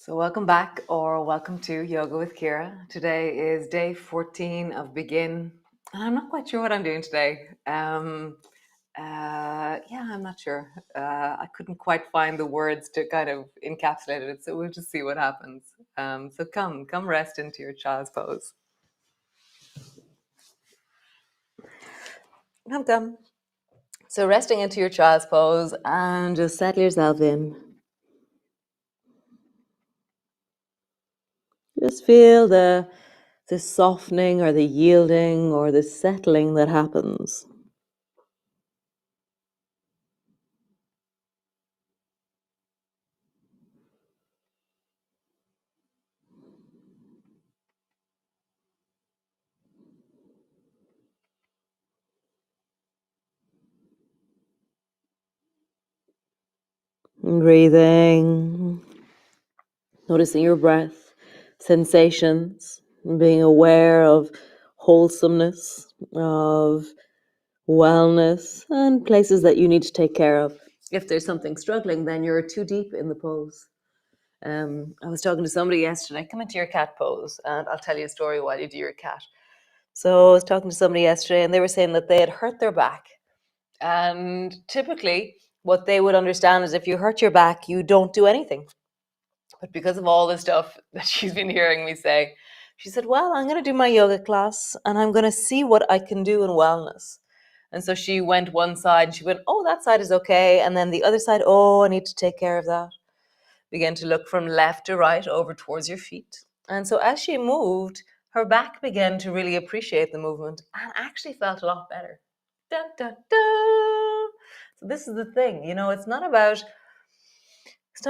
So welcome back or welcome to Yoga with Ciara. Today is day 14 of Begin. And I'm not quite sure what I'm doing today. I'm not sure. I couldn't quite find the words to kind of encapsulate it, so we'll just see what happens. So come rest into your child's pose. Come. So resting into your child's pose and just settle yourself in. Just feel the softening or the yielding or the settling that happens. Breathing, noticing your breath, sensations, being aware of wholesomeness, of wellness, and places that you need to take care of. If there's something struggling, then you're too deep in the pose. I was talking to somebody yesterday. Come into your cat pose, and I'll tell you a story while you do your cat. So I was talking to somebody yesterday, and they were saying that they had hurt their back. And typically, what they would understand is if you hurt your back, you don't do anything. But because of all the stuff that she's been hearing me say, she said, well, I'm going to do my yoga class and I'm going to see what I can do in wellness. And so she went one side and she went, oh, that side is okay. And then the other side, oh, I need to take care of that. Began to look from left to right over towards your feet. And so as she moved, her back began to really appreciate the movement and actually felt a lot better. Dun, dun, dun. So this is the thing, it's not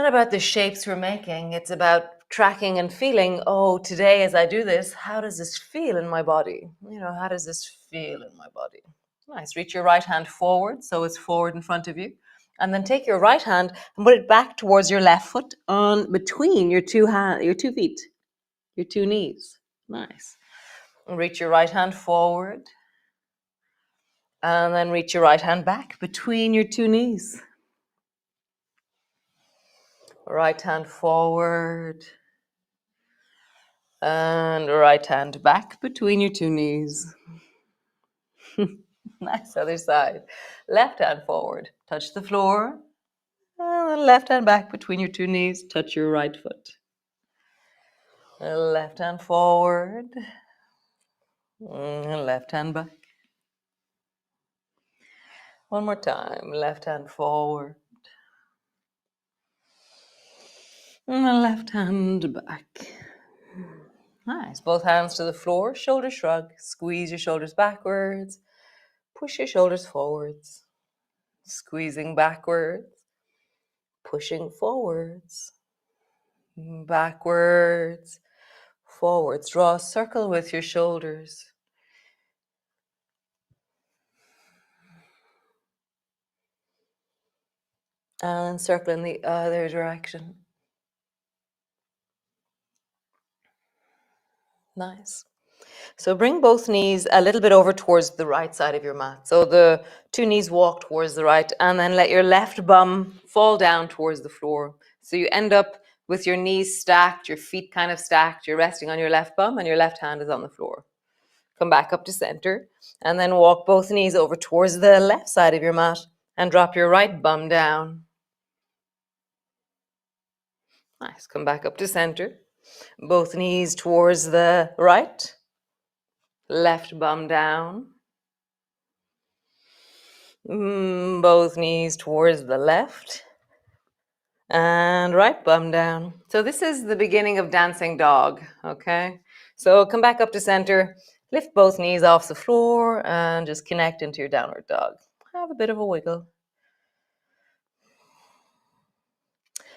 about the shapes we're making. It's about tracking and feeling, oh, today as I do this, how does this feel in my body? How does this feel in my body? Nice. Reach your right hand forward so it's forward in front of you. And then take your right hand and put it back towards your left foot on between your two feet, your two knees. Nice. And reach your right hand forward. And then reach your right hand back between your two knees. Right hand forward. And right hand back between your two knees. Nice. Other side. Left hand forward. Touch the floor. And then left hand back between your two knees. Touch your right foot. Left hand forward. And left hand back. One more time. Left hand forward. And the left hand back. Nice. Both hands to the floor. Shoulder shrug. Squeeze your shoulders backwards. Push your shoulders forwards. Squeezing backwards. Pushing forwards. Backwards. Forwards. Draw a circle with your shoulders. And circle in the other direction. Nice. So bring both knees a little bit over towards the right side of your mat. So the two knees walk towards the right, and then let your left bum fall down towards the floor. So you end up with your knees stacked, your feet kind of stacked. You're resting on your left bum and your left hand is on the floor. Come back up to center and then walk both knees over towards the left side of your mat and drop your right bum down. Nice. Come back up to center. Both knees towards the right. Left bum down. Both knees towards the left. And right bum down. So this is the beginning of dancing dog, okay? So come back up to center. Lift both knees off the floor and just connect into your downward dog. Have a bit of a wiggle.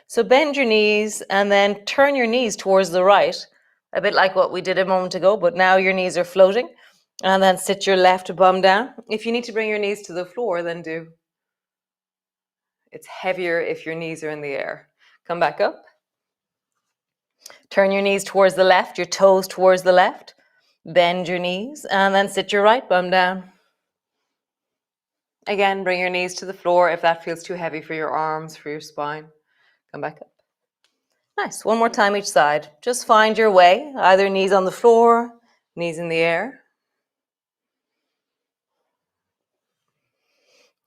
So bend your knees and then turn your knees towards the right, a bit like what we did a moment ago, but now your knees are floating. And then sit your left bum down. If you need to bring your knees to the floor, then do. It's heavier if your knees are in the air. Come back up. Turn your knees towards the left, your toes towards the left. Bend your knees and then sit your right bum down. Again, bring your knees to the floor if that feels too heavy for your arms, for your spine. Come back up. Nice. One more time each side. Just find your way, either knees on the floor, knees in the air.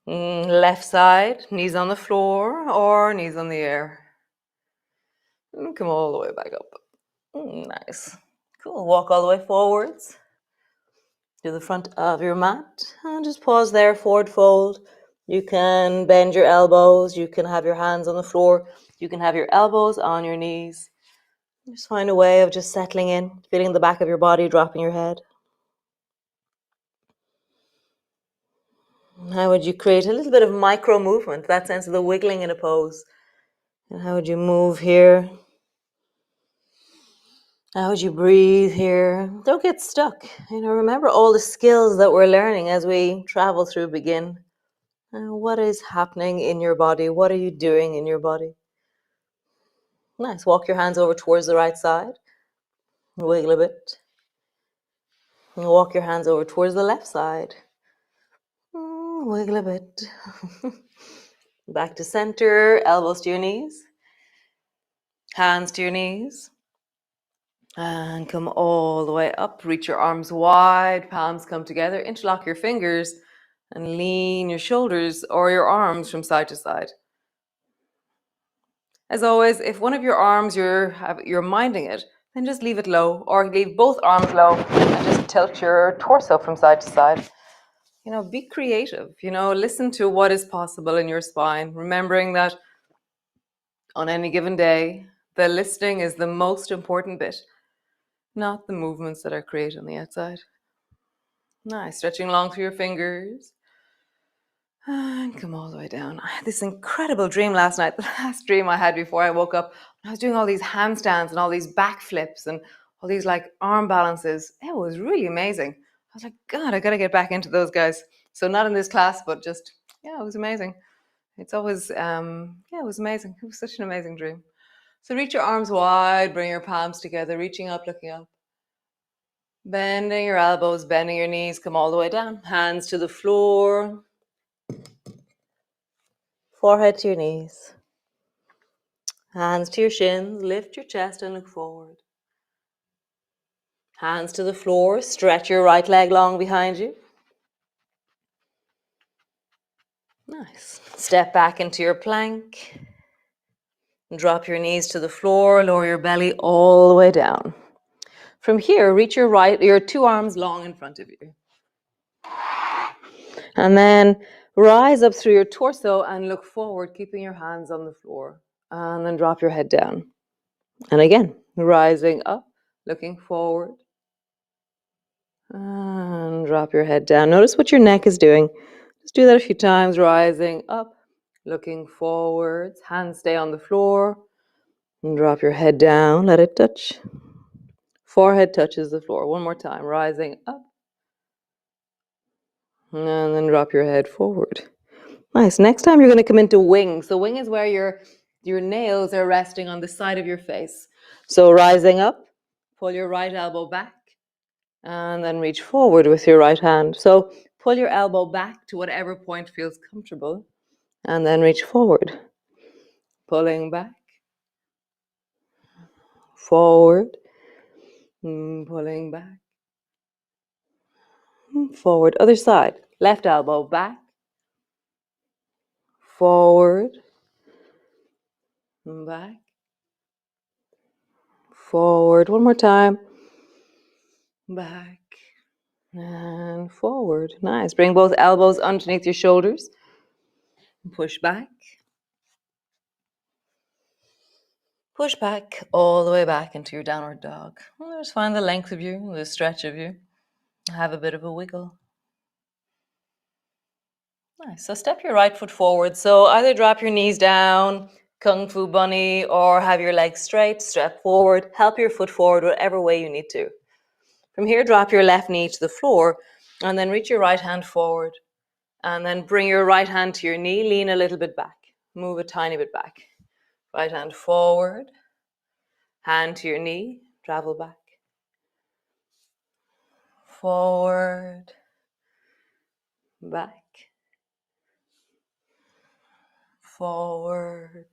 Left side, knees on the floor or knees on the air. Come all the way back up. Nice. Cool. Walk all the way forwards to the front of your mat and just pause there, forward fold. You can bend your elbows. You can have your hands on the floor. You can have your elbows on your knees. Just find a way of just settling in, feeling the back of your body, dropping your head. How would you create a little bit of micro movement, that sense of the wiggling in a pose? And how would you move here? How would you breathe here? Don't get stuck. Remember all the skills that we're learning as we travel through Begin. What is happening in your body? What are you doing in your body? Nice. Walk your hands over towards the right side. Wiggle a bit. And walk your hands over towards the left side. Wiggle a bit. Back to center, elbows to your knees. Hands to your knees. And come all the way up. Reach your arms wide, palms come together. Interlock your fingers and lean your shoulders or your arms from side to side. As always, if one of your arms you're minding it, then just leave it low, or leave both arms low and just tilt your torso from side to side. Be creative. Listen to what is possible in your spine, remembering that on any given day, the listening is the most important bit, not the movements that are created on the outside. Nice. Stretching long through your fingers. And come all the way down. I had this incredible dream last night. The last dream I had before I woke up. I was doing all these handstands and all these back flips and all these arm balances. It was really amazing. I was like, God, I got to get back into those guys. So not in this class, but just, it was amazing. It's always, it was amazing. It was such an amazing dream. So reach your arms wide, bring your palms together, reaching up, looking up. Bending your elbows, bending your knees, come all the way down. Hands to the floor. Forehead to your knees. Hands to your shins. Lift your chest and look forward. Hands to the floor. Stretch your right leg long behind you. Nice. Step back into your plank. Drop your knees to the floor. Lower your belly all the way down. From here, reach your two arms long in front of you. And then rise up through your torso and look forward, keeping your hands on the floor. And then drop your head down. And again, rising up, looking forward. And drop your head down. Notice what your neck is doing. Just do that a few times, rising up, looking forwards. Hands stay on the floor. And drop your head down, let it touch. Forehead touches the floor. One more time, rising up. And then drop your head forward. Nice. Next time you're going to come into wing. So wing is where your nails are resting on the side of your face. So rising up, pull your right elbow back, and then reach forward with your right hand. So pull your elbow back to whatever point feels comfortable, and then reach forward. Pulling back, forward, pulling back, forward. Other side. Left elbow back, forward, back, forward. One more time. Back and forward. Nice. Bring both elbows underneath your shoulders. Push back. Push back all the way back into your downward dog. Just find the length of you, the stretch of you. Have a bit of a wiggle. Nice. So step your right foot forward. So either drop your knees down, Kung Fu Bunny, or have your legs straight, step forward, help your foot forward whatever way you need to. From here, drop your left knee to the floor and then reach your right hand forward. And then bring your right hand to your knee, lean a little bit back. Move a tiny bit back. Right hand forward, hand to your knee, travel back. Forward, back. Forward,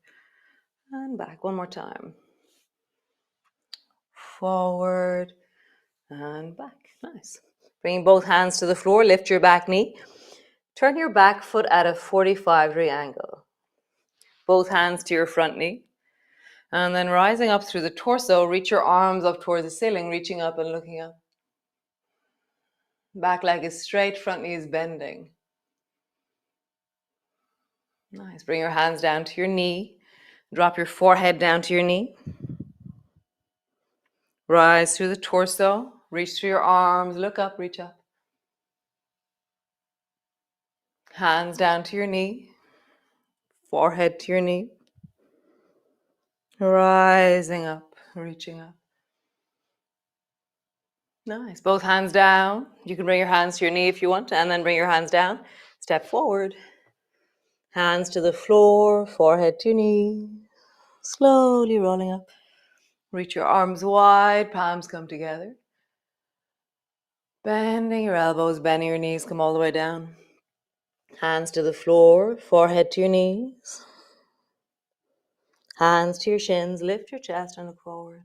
and back. One more time. forward, and back. Nice. Bringing both hands to the floor, lift your back knee. Turn your back foot at a 45-degree angle. Both hands to your front knee. And then rising up through the torso, reach your arms up towards the ceiling, reaching up and looking up. Back leg is straight, front knee is bending. Nice. Bring your hands down to your knee. Drop your forehead down to your knee. Rise through the torso. Reach through your arms. Look up, reach up. Hands down to your knee. Forehead to your knee. Rising up, reaching up. Nice. Both hands down. You can bring your hands to your knee if you want, and then bring your hands down. Step forward. Hands to the floor, forehead to your knee. Slowly rolling up. Reach your arms wide, palms come together. Bending your elbows, bending your knees, come all the way down. Hands to the floor, forehead to your knees. Hands to your shins, lift your chest and look forward.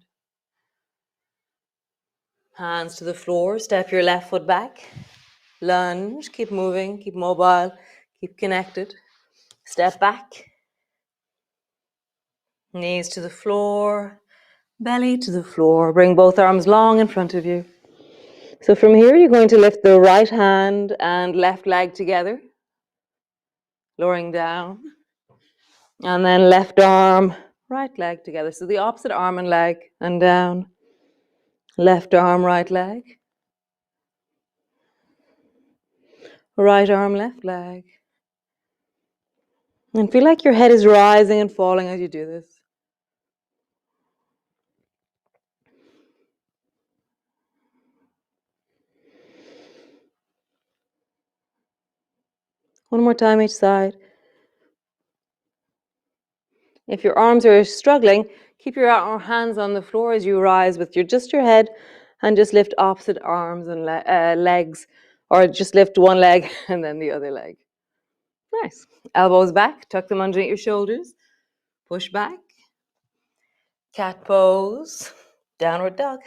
Hands to the floor, step your left foot back. Lunge, keep moving, keep mobile, keep connected. Step back. Knees to the floor, belly to the floor. Bring both arms long in front of you. So from here, you're going to lift the right hand and left leg together, lowering down. And then left arm, right leg together. So the opposite arm and leg, and down. Left arm, right leg. Right arm, left leg. And feel like your head is rising and falling as you do this. One more time each side. If your arms are struggling, keep your hands on the floor as you rise with just your head, and just lift opposite arms and legs, or just lift one leg and then the other leg. Nice. Elbows back, tuck them underneath your shoulders. Push back. Cat pose. Downward dog.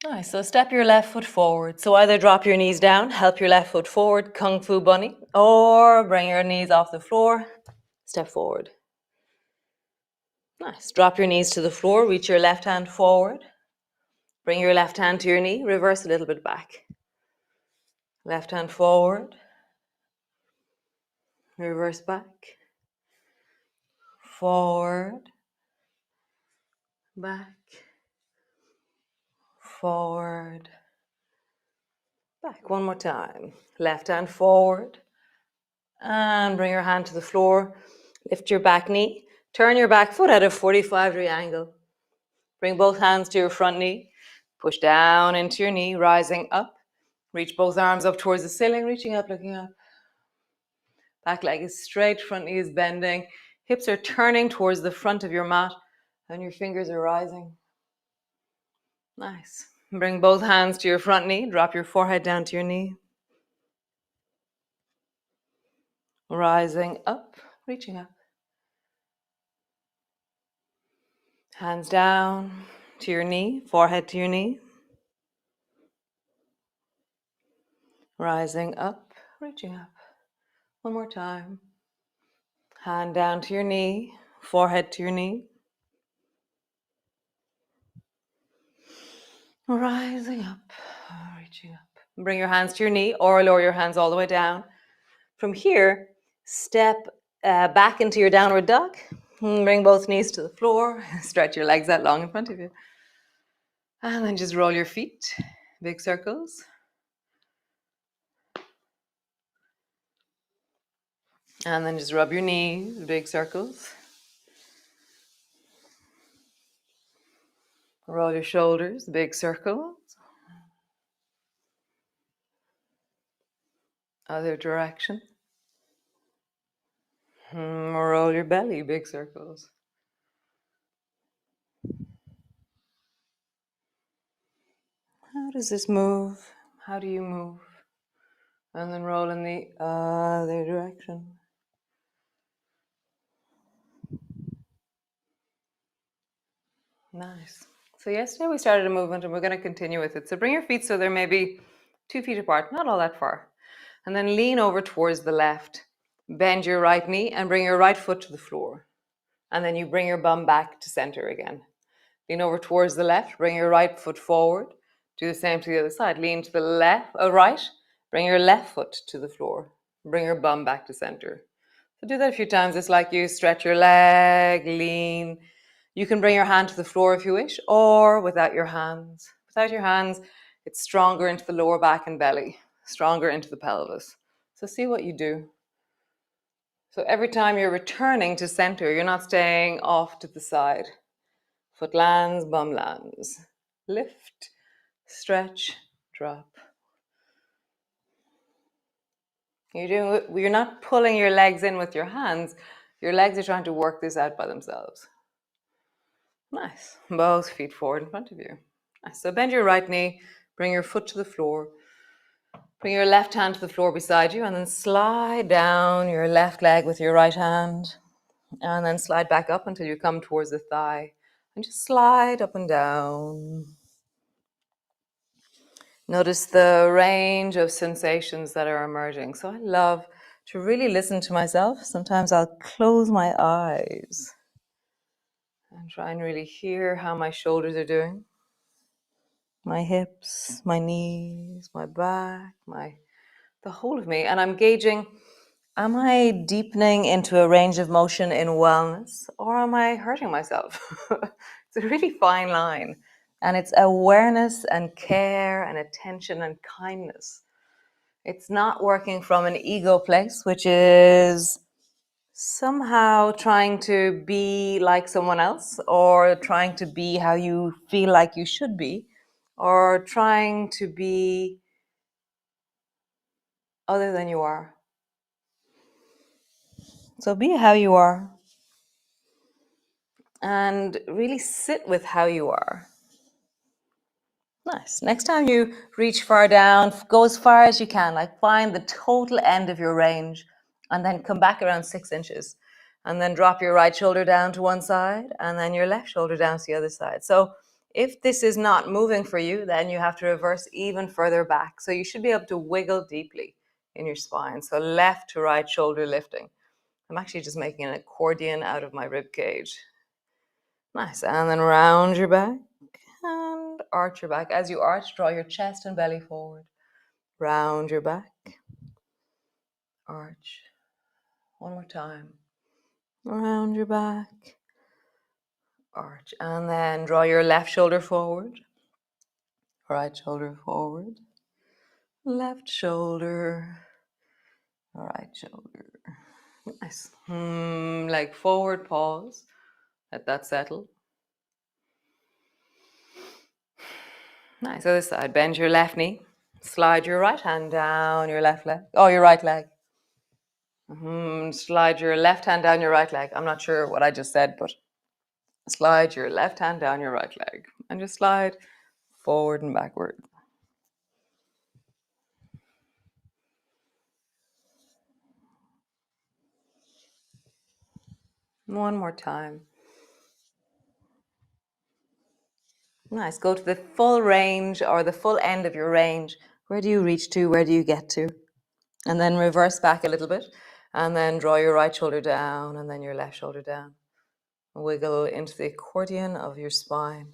Nice. So step your left foot forward. So either drop your knees down, help your left foot forward, Kung Fu Bunny, or bring your knees off the floor, step forward. Nice. Drop your knees to the floor, reach your left hand forward. Bring your left hand to your knee, reverse a little bit back. Left hand forward, reverse back, forward, back, forward, back. One more time. Left hand forward, and bring your hand to the floor. Lift your back knee. Turn your back foot at a 45-degree angle. Bring both hands to your front knee. Push down into your knee, rising up. Reach both arms up towards the ceiling, reaching up, looking up. Back leg is straight, front knee is bending. Hips are turning towards the front of your mat, and your fingers are rising. Nice. Bring both hands to your front knee. Drop your forehead down to your knee. Rising up, reaching up. Hands down to your knee, forehead to your knee. Rising up, reaching up. One more time. Hand down to your knee, forehead to your knee. Rising up, reaching up. Bring your hands to your knee or lower your hands all the way down. From here, step back into your downward dog. Bring both knees to the floor. Stretch your legs out long in front of you. And then just roll your feet, big circles. And then just rub your knees, big circles. Roll your shoulders, big circles. Other direction. Roll your belly, big circles. How does this move? How do you move? And then roll in the other direction. Nice. So yesterday we started a movement and we're going to continue with it. So bring your feet so they're maybe 2 feet apart, not all that far. And then lean over towards the left. Bend your right knee and bring your right foot to the floor. And then you bring your bum back to center again. Lean over towards the left, bring your right foot forward. Do the same to the other side. Lean to the left, right, bring your left foot to the floor. Bring your bum back to center. So do that a few times. It's like you stretch your leg, lean. You can bring your hand to the floor if you wish, or without your hands. Without your hands, it's stronger into the lower back and belly, stronger into the pelvis. So see what you do. So every time you're returning to center, you're not staying off to the side. Foot lands, bum lands. Lift, stretch, drop. You're not pulling your legs in with your hands. Your legs are trying to work this out by themselves. Nice. Both feet forward in front of you. Nice. So bend your right knee, bring your foot to the floor. Bring your left hand to the floor beside you and then slide down your left leg with your right hand. And then slide back up until you come towards the thigh. And just slide up and down. Notice the range of sensations that are emerging. So I love to really listen to myself. Sometimes I'll close my eyes and try and really hear how my shoulders are doing. My hips, my knees, my back, the whole of me. And I'm gauging, am I deepening into a range of motion in wellness or am I hurting myself? It's a really fine line. And it's awareness and care and attention and kindness. It's not working from an ego place, which is somehow trying to be like someone else or trying to be how you feel like you should be or trying to be other than you are. So be how you are and really sit with how you are. Nice. Next time you reach far down, go as far as you can, like find the total end of your range and then come back around 6 inches and then drop your right shoulder down to one side and then your left shoulder down to the other side. So if this is not moving for you, then you have to reverse even further back. So you should be able to wiggle deeply in your spine. So left to right shoulder lifting. I'm actually just making an accordion out of my rib cage. Nice. And then round your back and arch your back. As you arch, draw your chest and belly forward. Round your back. Arch. One more time. Round your back. Arch. And then draw your left shoulder forward. Right shoulder forward. Left shoulder. Right shoulder. Nice. Leg forward, pause. Let that settle. Nice. Other side. Bend your left knee. Slide your right hand down your left leg. Oh, your right leg. Slide your left hand down your right leg. I'm not sure what I just said, but slide your left hand down your right leg. And just slide forward and backward. One more time. Nice. Go to the full range or the full end of your range. Where do you reach to? Where do you get to? And then reverse back a little bit. And then draw your right shoulder down and then your left shoulder down. Wiggle into the accordion of your spine.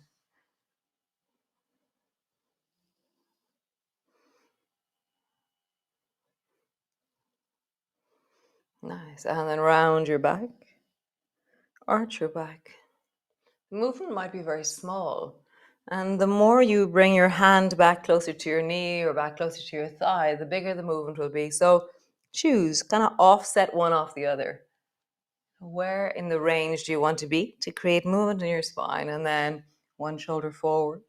Nice. And then round your back. Arch your back. The movement might be very small. And the more you bring your hand back closer to your knee or back closer to your thigh, the bigger the movement will be. So choose, kind of offset one off the other. Where in the range do you want to be to create movement in your spine? And then one shoulder forward,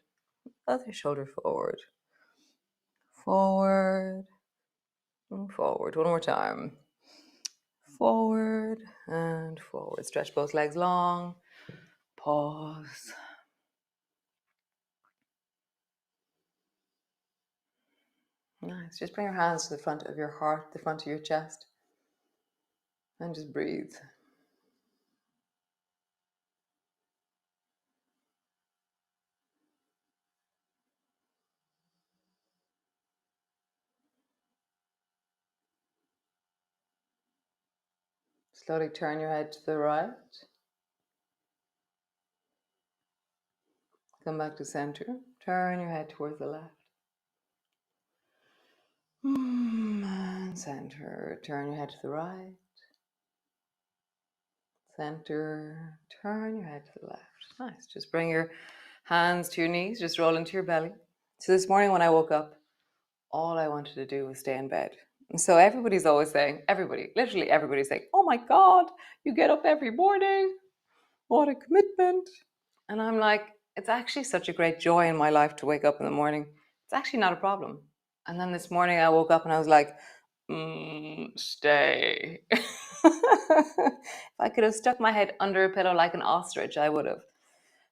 other shoulder forward, forward, and forward. One more time. Forward and forward. Stretch both legs long. Pause. Nice. Just bring your hands to the front of your heart, the front of your chest, and just breathe. Slowly turn your head to the right. Come back to center. Turn your head towards the left. And center. Turn your head to the right. Center. Turn your head to the left. Nice. Just bring your hands to your knees. Just roll into your belly. So this morning when I woke up, all I wanted to do was stay in bed. And so everybody's always saying, literally everybody's saying, oh my God, you get up every morning. What a commitment. And I'm like, it's actually such a great joy in my life to wake up in the morning. It's actually not a problem. And then this morning I woke up and I was like, stay. If I could have stuck my head under a pillow like an ostrich, I would have.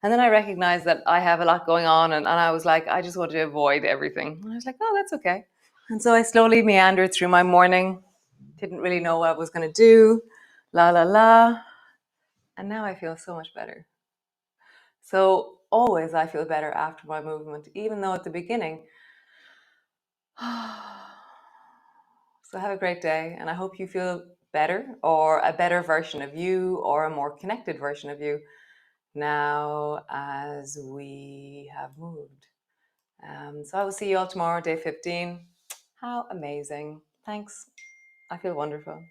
And then I recognized that I have a lot going on, and I was like, I just want to avoid everything. And I was like, oh, that's okay. And so I slowly meandered through my morning, didn't really know what I was going to do, la, la, la. And now I feel so much better. So always I feel better after my movement, even though at the beginning. So have a great day, and I hope you feel better, or a better version of you, or a more connected version of you now as we have moved. So I will see you all tomorrow, day 15. How amazing. Thanks. I feel wonderful.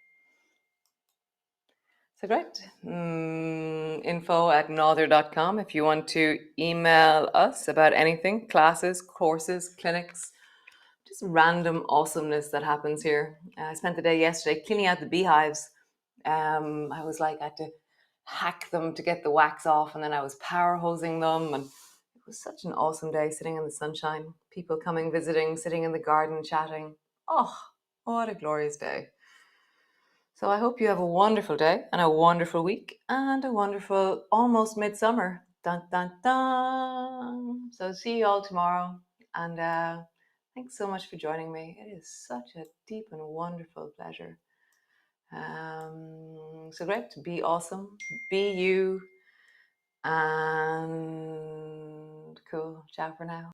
So great. Info@nother.com if you want to email us about anything, classes, courses, clinics, just random awesomeness that happens here. I spent the day yesterday cleaning out the beehives. I was like, I had to hack them to get the wax off, and then I was power hosing them, and it was such an awesome day sitting in the sunshine, people coming, visiting, sitting in the garden, chatting. Oh, what a glorious day. So I hope you have a wonderful day and a wonderful week and a wonderful almost midsummer. Dun, dun, dun. So see you all tomorrow. And thanks so much for joining me. It is such a deep and wonderful pleasure. So great. Be awesome. Be you. And cool. Ciao for now.